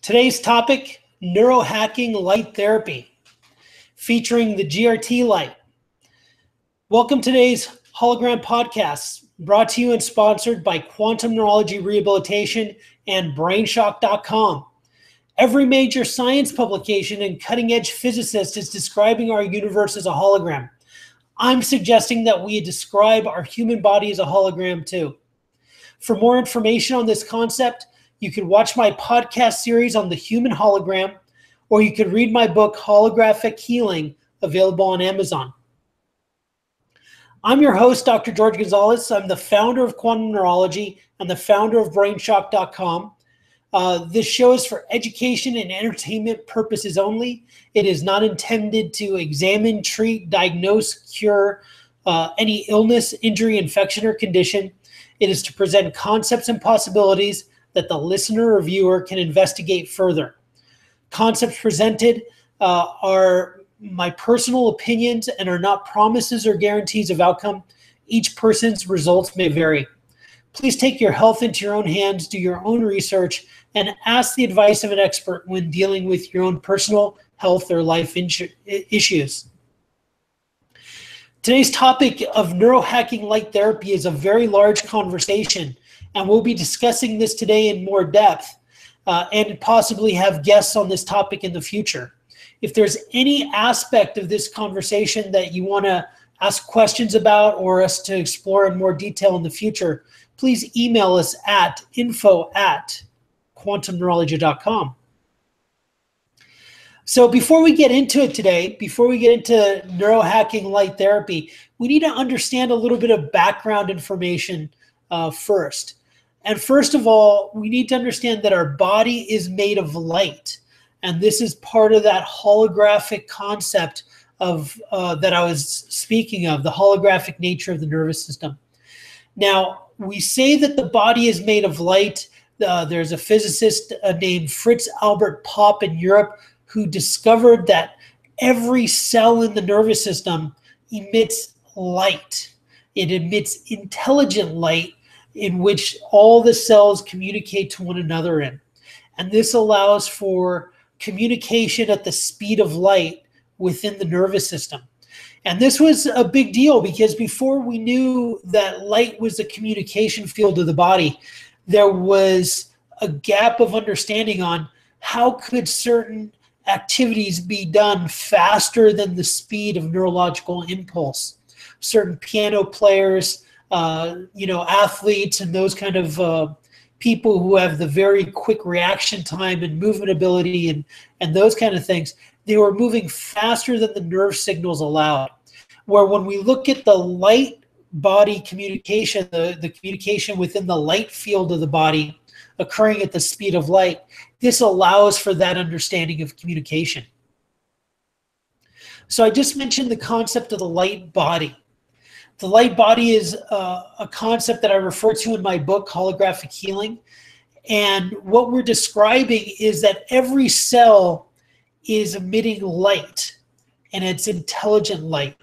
Today's topic, neurohacking light therapy, featuring the GRT light. Welcome to today's Hologram podcast, brought to you and sponsored by Quantum Neurology Rehabilitation and BrainShock.com. Every major science publication and cutting-edge physicist is describing our universe as a hologram. I'm suggesting that we describe our human body as a hologram too. For more information on this concept, you can watch my podcast series on the human hologram, or you could read my book, Holographic Healing, available on Amazon. I'm your host, Dr. George Gonzalez. I'm the founder of Quantum Neurology and the founder of BrainShock.com. This show is for education and entertainment purposes only. It is not intended to examine, treat, diagnose, cure any illness, injury, infection, or condition. It is to present concepts and possibilities that the listener or viewer can investigate further. Concepts presented are my personal opinions and are not promises or guarantees of outcome. Each person's results may vary. Please take your health into your own hands, do your own research, and ask the advice of an expert when dealing with your own personal health or life issues. Today's topic of neurohacking light therapy is a very large conversation, and we'll be discussing this today in more depth and possibly have guests on this topic in the future. If there's any aspect of this conversation that you want to ask questions about or us to explore in more detail in the future, please email us at info@quantumneurology.com. So before we get into it today, before we get into neurohacking light therapy, we need to understand a little bit of background information first. And first of all, we need to understand that our body is made of light. And this is part of that holographic concept of that I was speaking of, the holographic nature of the nervous system. Now, we say that the body is made of light. There's a physicist named Fritz Albert Popp in Europe who discovered that every cell in the nervous system emits light. It emits intelligent light in which all the cells communicate to one another in. And this allows for communication at the speed of light within the nervous system. And this was a big deal because before we knew that light was the communication field of the body, there was a gap of understanding on how could certain activities be done faster than the speed of neurological impulse. Certain piano players, athletes and those kind of people who have the very quick reaction time and movement ability and those kind of things, they were moving faster than the nerve signals allowed. Where when we look at the light body communication, the communication within the light field of the body occurring at the speed of light, this allows for that understanding of communication. So I just mentioned the concept of the light body. The light body is a concept that I refer to in my book, Holographic Healing. And what we're describing is that every cell is emitting light, and it's intelligent light.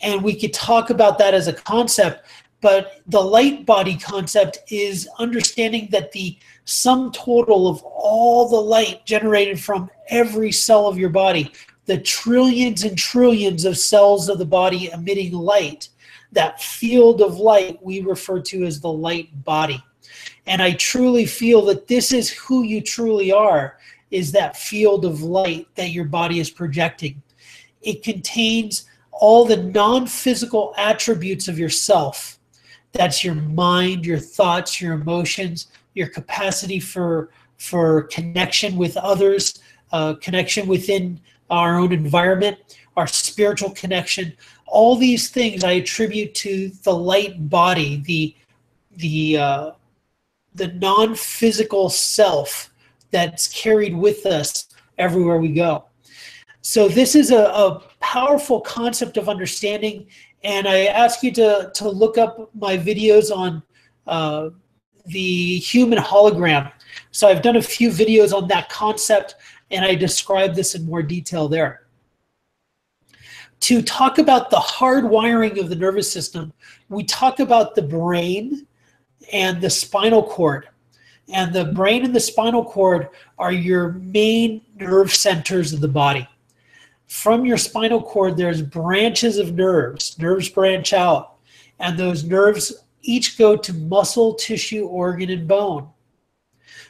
And we could talk about that as a concept, but the light body concept is understanding that the sum total of all the light generated from every cell of your body, the trillions and trillions of cells of the body emitting light, that field of light we refer to as the light body. And I truly feel that this is who you truly are, is that field of light that your body is projecting. It contains all the non-physical attributes of yourself. That's your mind, your thoughts, your emotions, your capacity for connection with others, connection within our own environment, our spiritual connection. All these things I attribute to the light body, the non-physical self that's carried with us everywhere we go. So this is a powerful concept of understanding, and I ask you to look up my videos on the human hologram. So I've done a few videos on that concept, and I describe this in more detail there. To talk about the hardwiring of the nervous system, we talk about the brain and the spinal cord. And the brain and the spinal cord are your main nerve centers of the body. From your spinal cord, there's branches of nerves. Nerves branch out. And those nerves each go to muscle, tissue, organ, and bone.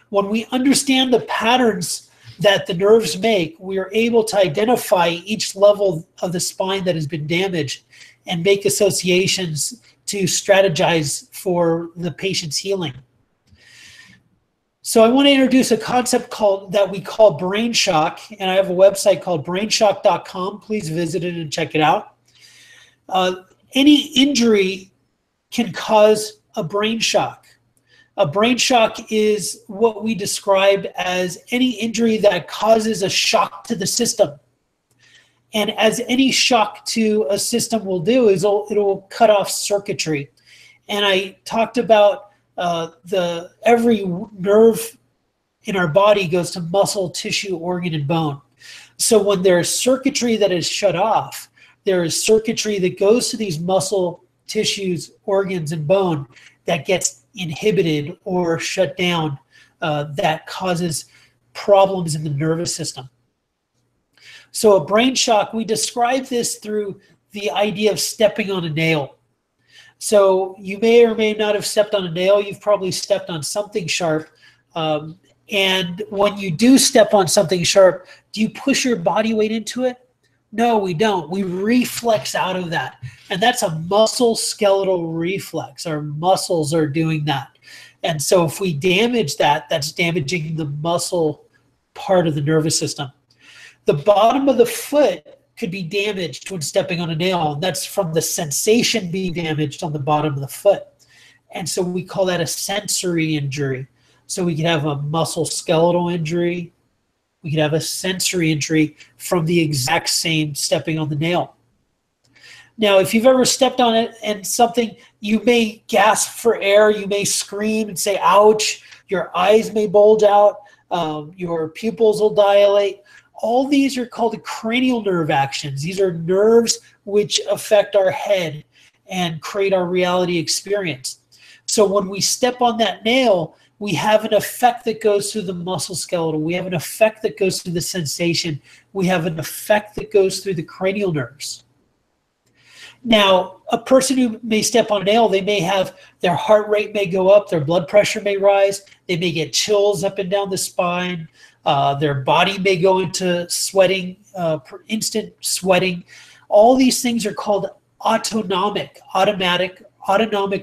When we understand the patterns that the nerves make, we are able to identify each level of the spine that has been damaged and make associations to strategize for the patient's healing. So I want to introduce a concept that we call brain shock, and I have a website called brainshock.com. Please visit it and check it out. Any injury can cause a brain shock. A brain shock is what we describe as any injury that causes a shock to the system. And as any shock to a system will do is it'll cut off circuitry. And I talked about every nerve in our body goes to muscle, tissue, organ, and bone. So when there's circuitry that is shut off, there is circuitry that goes to these muscle, tissues, organs, and bone that gets inhibited or shut down, that causes problems in the nervous system. So a brain shock, we describe this through the idea of stepping on a nail. So you may or may not have stepped on a nail. You've probably stepped on something sharp. And when you do step on something sharp, do you push your body weight into it? No, we don't. We reflex out of that. And that's a muscle skeletal reflex. Our muscles are doing that. And so if we damage that, that's damaging the muscle part of the nervous system. The bottom of the foot could be damaged when stepping on a nail, and that's from the sensation being damaged on the bottom of the foot. And so we call that a sensory injury. So we could have a muscle skeletal injury. We could have a sensory injury from the exact same stepping on the nail. Now, if you've ever stepped on it and something, you may gasp for air, you may scream and say, ouch, your eyes may bulge out, your pupils will dilate. All these are called cranial nerve actions. These are nerves which affect our head and create our reality experience. So when we step on that nail, we have an effect that goes through the muscle skeletal. We have an effect that goes through the sensation. We have an effect that goes through the cranial nerves. Now, a person who may step on a nail, they may have their heart rate may go up, their blood pressure may rise, they may get chills up and down the spine, their body may go into sweating, instant sweating. All these things are called autonomic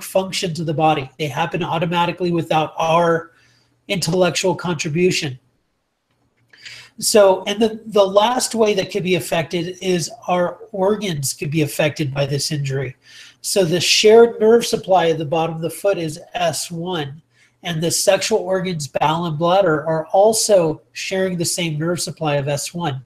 functions of the body. They happen automatically without our intellectual contribution. So, and the last way that could be affected is our organs could be affected by this injury. So the shared nerve supply at the bottom of the foot is S1, and the sexual organs, bowel and bladder, are also sharing the same nerve supply of S1.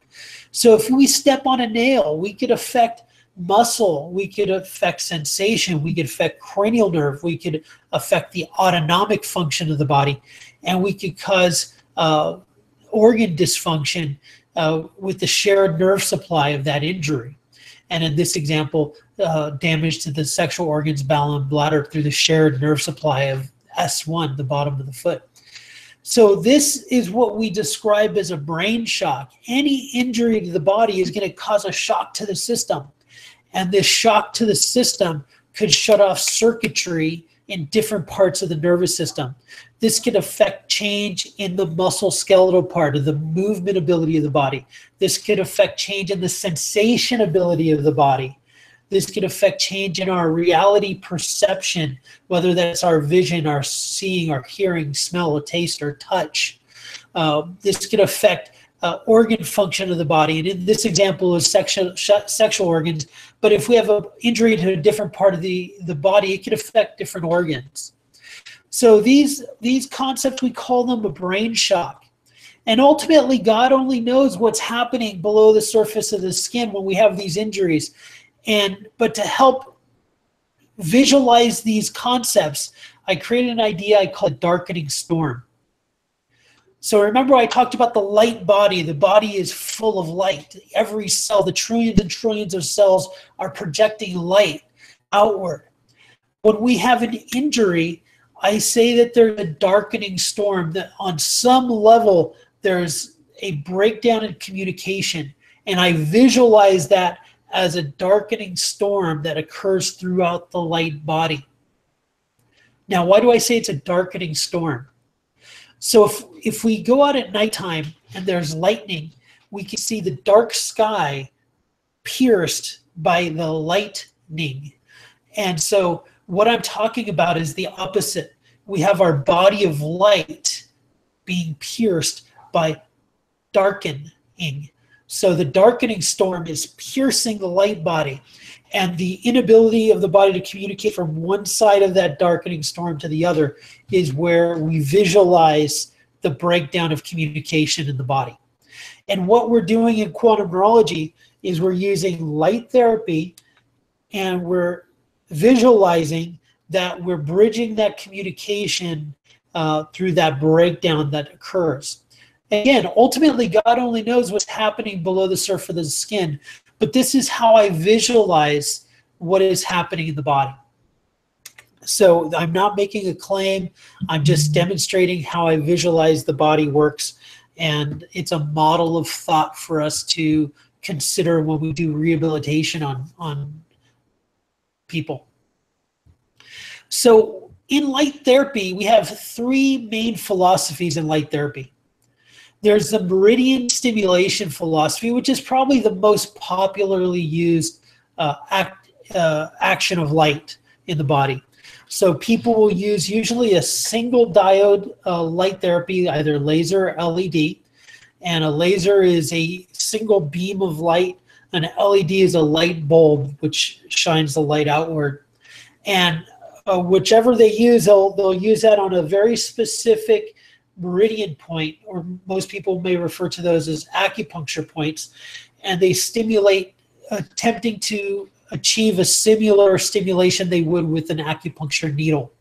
So if we step on a nail, we could affect muscle, we could affect sensation, we could affect cranial nerve, we could affect the autonomic function of the body, and we could cause organ dysfunction with the shared nerve supply of that injury. And in this example, damage to the sexual organs, bowel and bladder through the shared nerve supply of S1, the bottom of the foot. So this is what we describe as a brain shock. Any injury to the body is going to cause a shock to the system. And this shock to the system could shut off circuitry in different parts of the nervous system. This could affect change in the muscle skeletal part of the movement ability of the body. This could affect change in the sensation ability of the body. This could affect change in our reality perception, whether that's our vision, our seeing, our hearing, smell, or taste, or touch. This could affect organ function of the body. And in this example is sexual organs. But if we have an injury to a different part of the body, it could affect different organs. So these concepts, we call them a brain shock. And ultimately, God only knows what's happening below the surface of the skin when we have these injuries. But to help visualize these concepts, I created an idea I call it darkening storm. So remember I talked about the light body. The body is full of light. Every cell, the trillions and trillions of cells are projecting light outward. When we have an injury, I say that there's a darkening storm, that on some level there's a breakdown in communication, and I visualize that as a darkening storm that occurs throughout the light body. Now, why do I say it's a darkening storm? So if we go out at nighttime and there's lightning, we can see the dark sky pierced by the lightning. And so what I'm talking about is the opposite. We have our body of light being pierced by darkening. So the darkening storm is piercing the light body, and the inability of the body to communicate from one side of that darkening storm to the other is where we visualize the breakdown of communication in the body. And what we're doing in quantum neurology is we're using light therapy, and we're visualizing that we're bridging that communication through that breakdown that occurs. Again, ultimately, God only knows what's happening below the surface of the skin, but this is how I visualize what is happening in the body. So I'm not making a claim, I'm just demonstrating how I visualize the body works, and it's a model of thought for us to consider when we do rehabilitation on people. So in light therapy, we have three main philosophies in light therapy. There's the Meridian stimulation philosophy, which is probably the most popularly used action of light in the body. So people will use usually a single diode light therapy, either laser or LED. And a laser is a single beam of light. An LED is a light bulb, which shines the light outward. And whichever they use, they'll use that on a very specific meridian point, or most people may refer to those as acupuncture points, and they stimulate, attempting to achieve a similar stimulation they would with an acupuncture needle.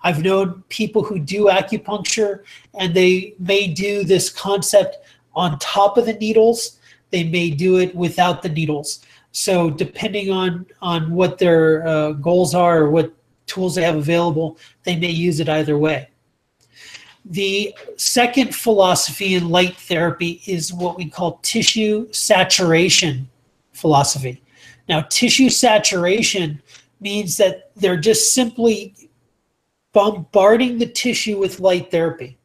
I've known people who do acupuncture, and they may do this concept on top of the needles. They may do it without the needles. So depending on what their goals are or what tools they have available, they may use it either way. The second philosophy in light therapy is what we call tissue saturation philosophy. Now, tissue saturation means that they're just simply bombarding the tissue with light therapy.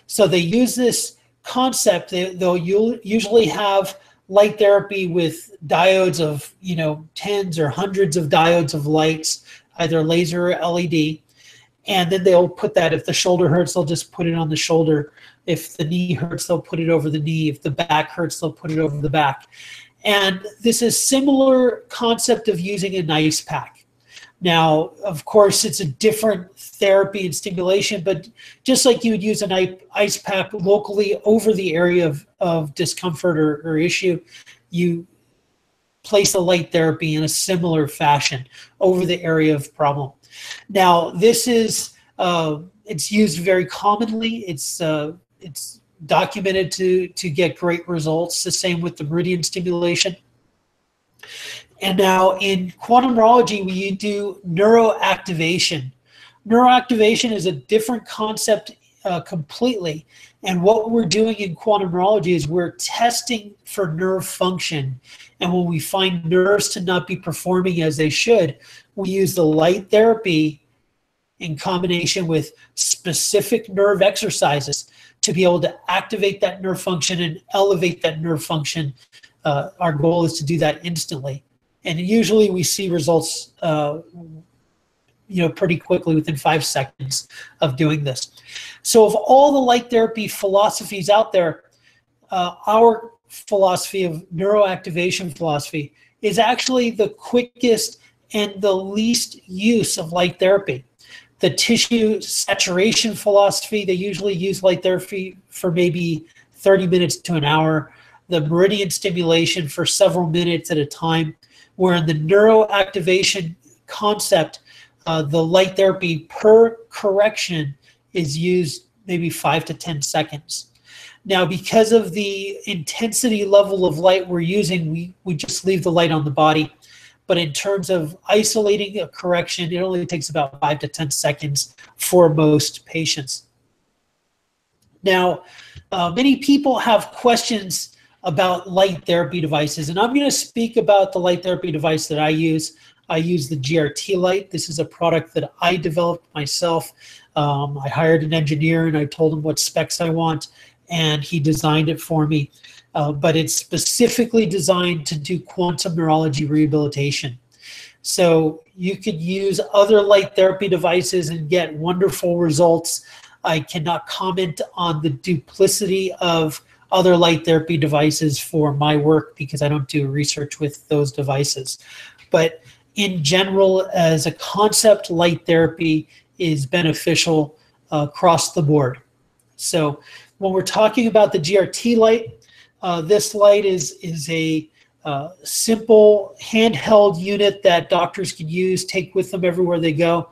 So they use this concept. They'll usually have light therapy with diodes of, tens or hundreds of diodes of lights, either laser or LED. And then they'll put that, if the shoulder hurts, they'll just put it on the shoulder. If the knee hurts, they'll put it over the knee. If the back hurts, they'll put it over the back. And this is similar concept of using an ice pack. Now, of course, it's a different therapy and stimulation, but just like you would use an ice pack locally over the area of discomfort or issue, you place the light therapy in a similar fashion over the area of problem. Now, this is, it's used very commonly. It's documented to get great results. The same with the Meridian stimulation. And now in quantum neurology, we do neuroactivation. Neuroactivation is a different concept completely. And what we're doing in quantum neurology is we're testing for nerve function. And when we find nerves to not be performing as they should, we use the light therapy in combination with specific nerve exercises to be able to activate that nerve function and elevate that nerve function. Our goal is to do that instantly. And usually we see results pretty quickly within 5 seconds of doing this. So of all the light therapy philosophies out there, our philosophy of neuroactivation philosophy is actually the quickest and the least use of light therapy. The tissue saturation philosophy, they usually use light therapy for maybe 30 minutes to an hour. The Meridian stimulation for several minutes at a time. Where in the neuroactivation concept, the light therapy per correction is used maybe 5 to 10 seconds. Now, because of the intensity level of light we're using, we just leave the light on the body. but in terms of isolating a correction, it only takes about 5 to 10 seconds for most patients. Now, many people have questions about light therapy devices, and I'm going to speak about the light therapy device that I use. I use the GRT light. This is a product that I developed myself. I hired an engineer and I told him what specs I want, and he designed it for me. But it's specifically designed to do quantum neurology rehabilitation. So you could use other light therapy devices and get wonderful results. I cannot comment on the duplicity of other light therapy devices for my work because I don't do research with those devices. But in general, as a concept, light therapy is beneficial across the board. So when we're talking about the GRT light, this light is a simple handheld unit that doctors can use, take with them everywhere they go.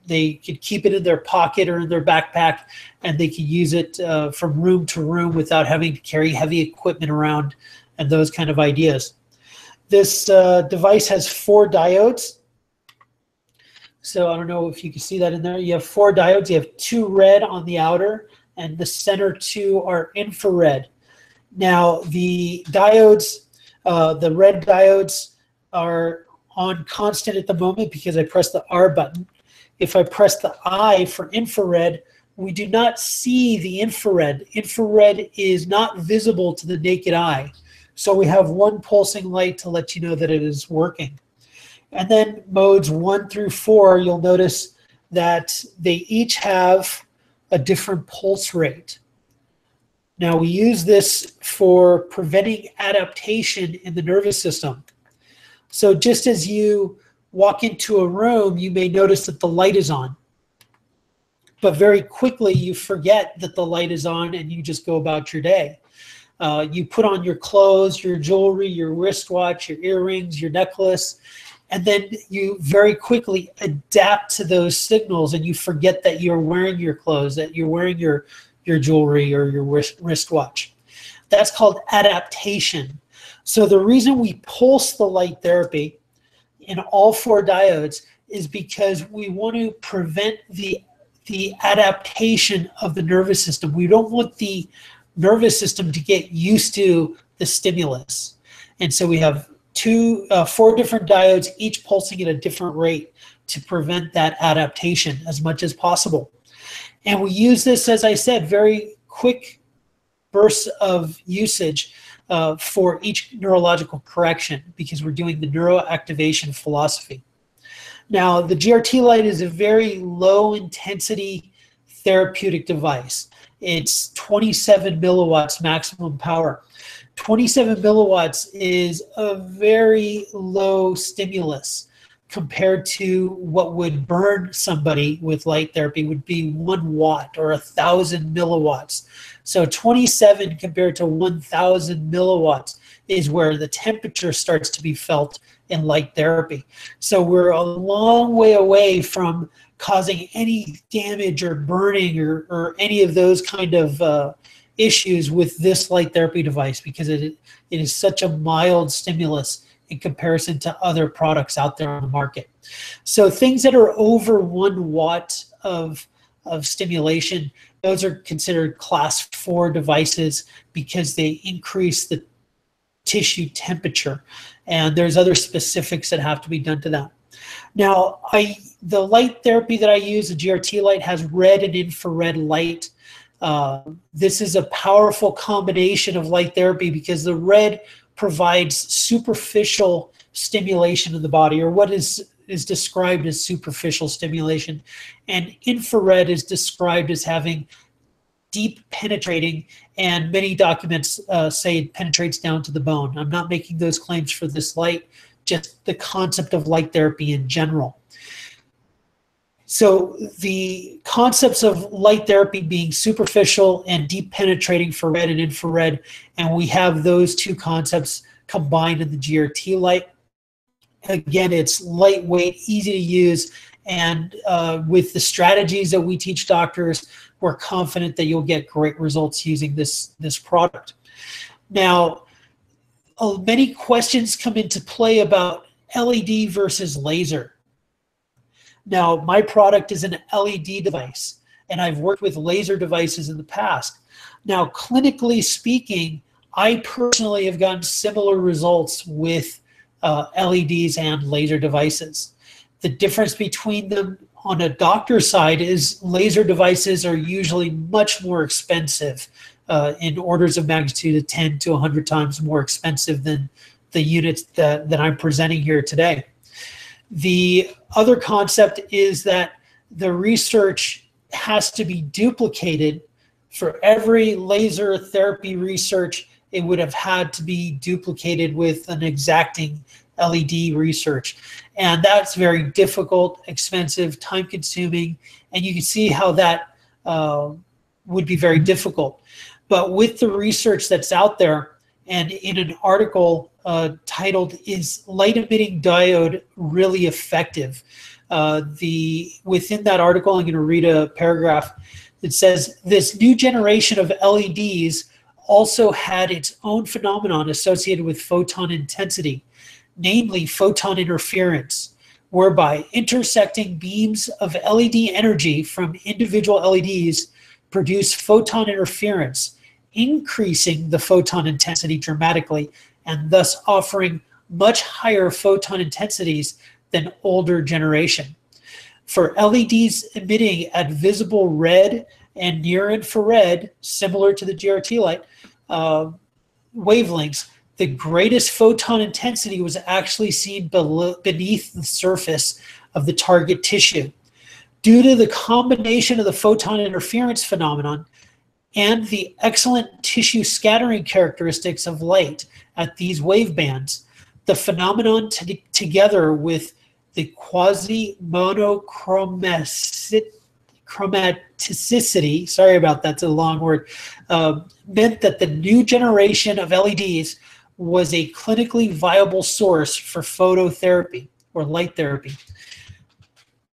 They could keep it in their pocket or in their backpack, and they can use it from room to room without having to carry heavy equipment around and those kind of ideas. This device has 4 diodes. So I don't know if you can see that in there. You have 4 diodes. You have 2 red on the outer, and the center 2 are infrared. Now the diodes, the red diodes are on constant at the moment because I pressed the R button. If I press the I for infrared, we do not see the infrared. Infrared is not visible to the naked eye. So we have 1 pulsing light to let you know that it is working. And then modes 1 through 4, you'll notice that they each have a different pulse rate. Now we use this for preventing adaptation in the nervous system. So just as you walk into a room, you may notice that the light is on. But very quickly you forget that the light is on and you just go about your day. You put on your clothes, your jewelry, your wristwatch, your earrings, your necklace, and then you very quickly adapt to those signals and you forget that you're wearing your clothes, that you're wearing your jewelry or your wristwatch. That's called adaptation. So the reason we pulse the light therapy in all 4 diodes is because we want to prevent the adaptation of the nervous system. We don't want the nervous system to get used to the stimulus. And so we have 4 different diodes, each pulsing at a different rate to prevent that adaptation as much as possible. And we use this, as I said, very quick bursts of usage for each neurological correction because we're doing the neuroactivation philosophy. Now, the GRT light is a very low intensity therapeutic device. It's 27 milliwatts maximum power. 27 milliwatts is a very low stimulus compared to what would burn somebody with light therapy would be 1 watt or 1,000 milliwatts. So 27 compared to 1,000 milliwatts is where the temperature starts to be felt in light therapy. So we're a long way away from causing any damage or burning or any of those kind of issues with this light therapy device because it is such a mild stimulus in comparison to other products out there on the market. So things that are over 1 watt of stimulation, those are considered class 4 devices because they increase the tissue temperature. And there's other specifics that have to be done to that. Now, the light therapy that I use, the GRT light, has red and infrared light. This is a powerful combination of light therapy because the red provides superficial stimulation of the body, or what is described as superficial stimulation, and infrared is described as having deep penetrating, and many documents say it penetrates down to the bone. I'm not making those claims for this light, just the concept of light therapy in general. So the concepts of light therapy being superficial and deep penetrating for red and infrared, and we have those 2 concepts combined in the GRT light. Again, it's lightweight, easy to use, and with the strategies that we teach doctors, we're confident that you'll get great results using this product. Now, many questions come into play about LED versus laser. Now, my product is an LED device, and I've worked with laser devices in the past. Now, clinically speaking, I personally have gotten similar results with LEDs and laser devices. The difference between them on a doctor's side is laser devices are usually much more expensive, in orders of magnitude of 10 to 100 times more expensive than the units that I'm presenting here today. The other concept is that the research has to be duplicated. For every laser therapy research, it would have had to be duplicated with an exacting LED research. And that's very difficult, expensive, time-consuming, and you can see how that would be very difficult. But with the research that's out there, and in an article titled, "Is Light-Emitting Diode Really Effective?" Within that article, I'm going to read a paragraph that says, "This new generation of LEDs also had its own phenomenon associated with photon intensity, namely photon interference, whereby intersecting beams of LED energy from individual LEDs produce photon interference, increasing the photon intensity dramatically and thus offering much higher photon intensities than older generation. For LEDs emitting at visible red and near infrared, similar to the GRT light wavelengths, the greatest photon intensity was actually seen beneath the surface of the target tissue. Due to the combination of the photon interference phenomenon and the excellent tissue scattering characteristics of light at these wavebands, the phenomenon together with the quasi-monochromaticity, sorry about that, it's a long word, meant that the new generation of LEDs was a clinically viable source for phototherapy or light therapy.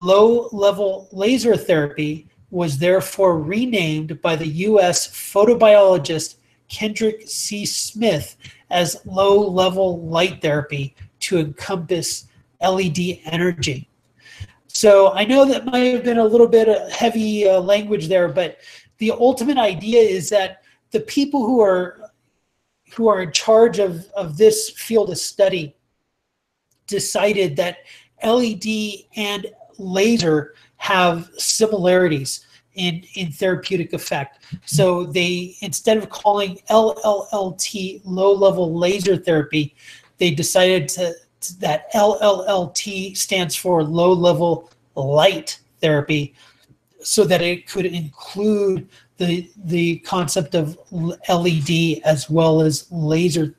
Low-level laser therapy was therefore renamed by the U.S. photobiologist Kendrick C. Smith as low-level light therapy to encompass LED energy." So I know that might have been a little bit of heavy language there, but the ultimate idea is that the people who are in charge of this field of study decided that LED and laser have similarities in therapeutic effect. So they, instead of calling LLLT, low-level laser therapy, they decided that LLLT stands for low-level light therapy, so that it could include the concept of LED as well as laser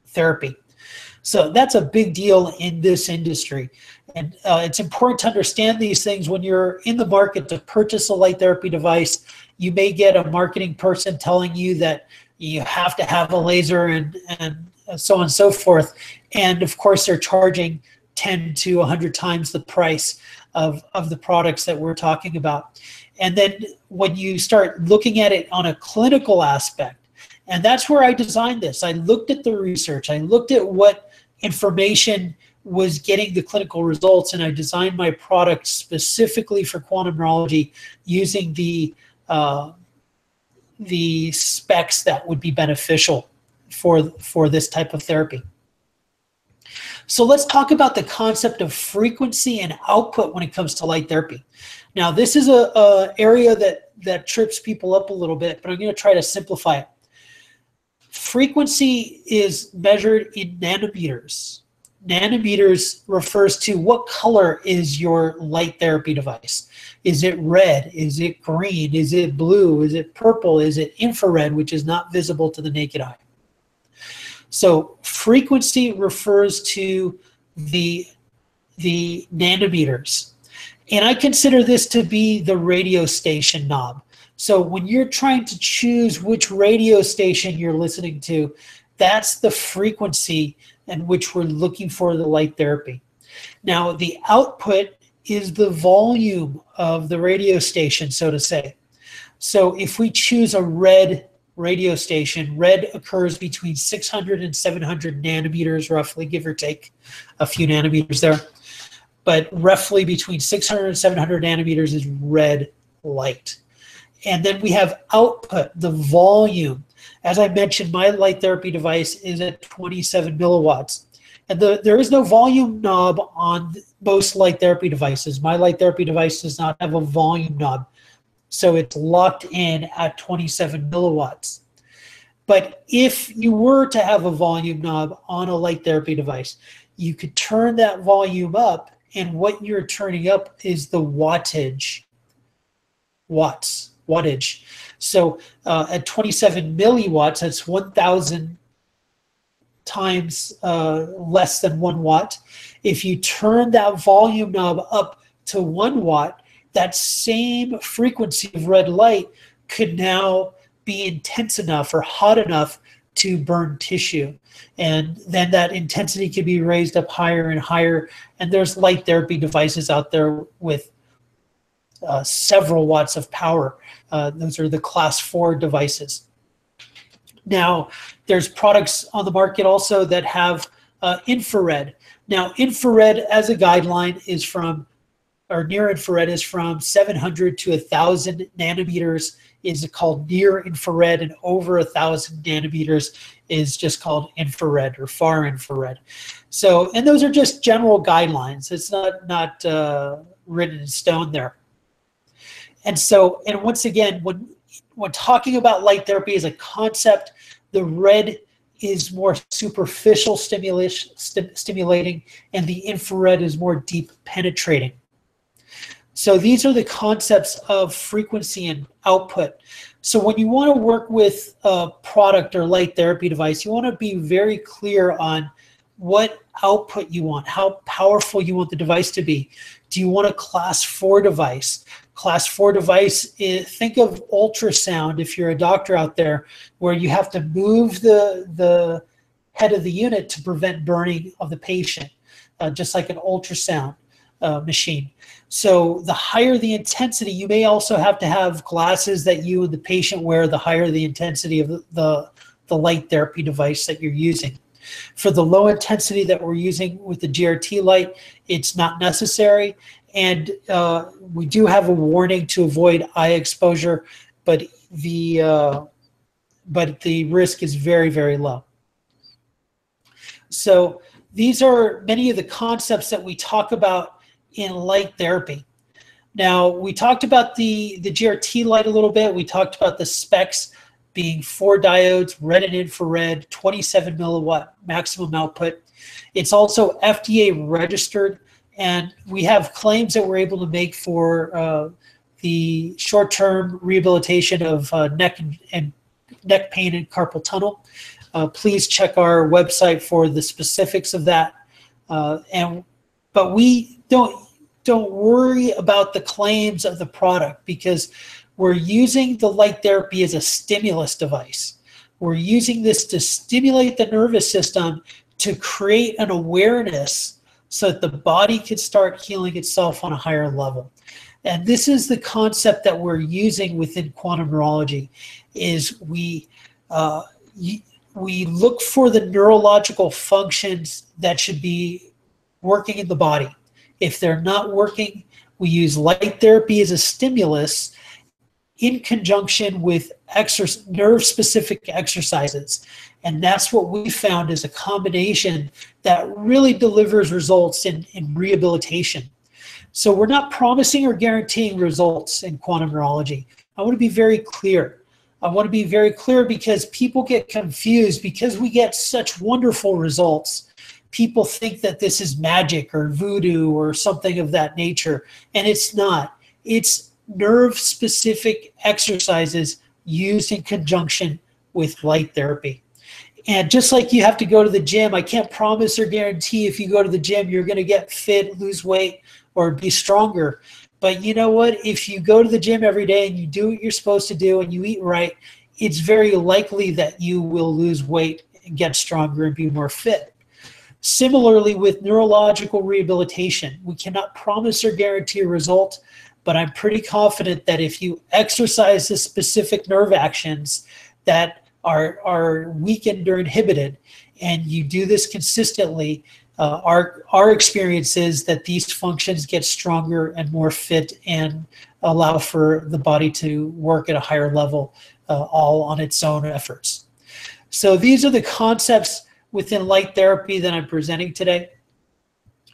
therapy. So that's a big deal in this industry. And it's important to understand these things when you're in the market to purchase a light therapy device. You may get a marketing person telling you that you have to have a laser and so on and so forth. And of course, they're charging 10 to 100 times the price of the products that we're talking about. And then when you start looking at it on a clinical aspect, and that's where I designed this. I looked at the research. I looked at what information was getting the clinical results, and I designed my product specifically for quantum neurology using the specs that would be beneficial for this type of therapy. So let's talk about the concept of frequency and output when it comes to light therapy. Now, this is a area that trips people up a little bit, but I'm going to try to simplify it. Frequency is measured in nanometers. Nanometers refers to what color is your light therapy device. Is it red? Is it green? Is it blue? Is it purple? Is it infrared, which is not visible to the naked eye? So frequency refers to the nanometers. And I consider this to be the radio station knob. So when you're trying to choose which radio station you're listening to, that's the frequency in which we're looking for the light therapy. Now, the output is the volume of the radio station, so to say. So if we choose a red radio station. Red occurs between 600 and 700 nanometers, roughly, give or take a few nanometers there. But roughly between 600 and 700 nanometers is red light. And then we have output, the volume. As I mentioned, my light therapy device is at 27 milliwatts. And there is no volume knob on most light therapy devices. My light therapy device does not have a volume knob. So it's locked in at 27 milliwatts. But if you were to have a volume knob on a light therapy device, you could turn that volume up, and what you're turning up is the wattage. Wattage. So at 27 milliwatts, that's 1,000 times less than 1 watt. If you turn that volume knob up to 1 watt, that same frequency of red light could now be intense enough or hot enough to burn tissue. And then that intensity could be raised up higher and higher. And there's light therapy devices out there with several watts of power. Those are the class 4 devices. Now, there's products on the market also that have infrared. Now, infrared as a guideline is from, or near infrared is from 700 to 1,000 nanometers is called near infrared, and over 1,000 nanometers is just called infrared or far infrared. So, and those are just general guidelines. It's not written in stone there. And so, and once again, when talking about light therapy as a concept, the red is more superficial stimulating, and the infrared is more deep penetrating. So these are the concepts of frequency and output. So when you want to work with a product or light therapy device, you want to be very clear on what output you want, how powerful you want the device to be. Do you want a class 4 device? Class 4 device, think of ultrasound if you're a doctor out there, where you have to move the head of the unit to prevent burning of the patient, just like an ultrasound machine. So the higher the intensity, you may also have to have glasses that you and the patient wear, the higher the intensity of the light therapy device that you're using. For the low intensity that we're using with the GRT light, it's not necessary. And we do have a warning to avoid eye exposure, but the risk is very, very low. So these are many of the concepts that we talk about in light therapy. Now, we talked about the GRT light a little bit. We talked about the specs being 4 diodes, red and infrared, 27 milliwatt maximum output. It's also FDA registered, and we have claims that we're able to make for the short-term rehabilitation of neck pain and carpal tunnel. Please check our website for the specifics of that. But we don't worry about the claims of the product, because we're using the light therapy as a stimulus device. We're using this to stimulate the nervous system to create an awareness so that the body can start healing itself on a higher level. And this is the concept that we're using within quantum neurology, is we look for the neurological functions that should be working in the body. If they're not working, we use light therapy as a stimulus in conjunction with nerve-specific exercises. And that's what we found is a combination that really delivers results in rehabilitation. So we're not promising or guaranteeing results in quantum neurology. I want to be very clear. I want to be very clear because people get confused because we get such wonderful results. People think that this is magic or voodoo or something of that nature, and it's not. It's nerve-specific exercises used in conjunction with light therapy. And just like you have to go to the gym, I can't promise or guarantee if you go to the gym you're going to get fit, lose weight, or be stronger. But you know what? If you go to the gym every day and you do what you're supposed to do and you eat right, it's very likely that you will lose weight and get stronger and be more fit. Similarly, with neurological rehabilitation, we cannot promise or guarantee a result, but I'm pretty confident that if you exercise the specific nerve actions, that are weakened or inhibited, and you do this consistently, our experience is that these functions get stronger and more fit and allow for the body to work at a higher level, all on its own efforts. So these are the concepts within light therapy that I'm presenting today.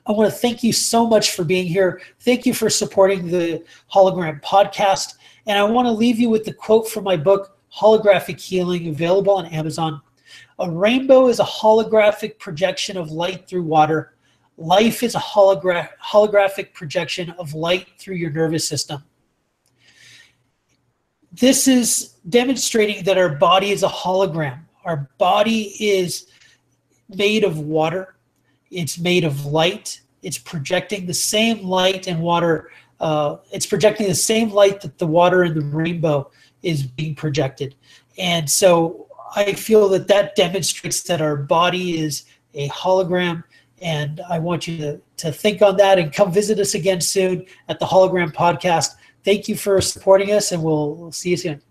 I want to thank you so much for being here. Thank you for supporting the Hologram podcast. And I want to leave you with the quote from my book, Holographic Healing, available on Amazon. A rainbow is a holographic projection of light through water. Life is a holographic projection of light through your nervous system. This is demonstrating that our body is a hologram. Our body is made of water. It's made of light. It's projecting the same light and water. It's projecting the same light that the water in the rainbow is being projected. And so I feel that that demonstrates that our body is a hologram, and I want you to think on that and come visit us again soon at the Hologram podcast. Thank you for supporting us, and we'll see you soon.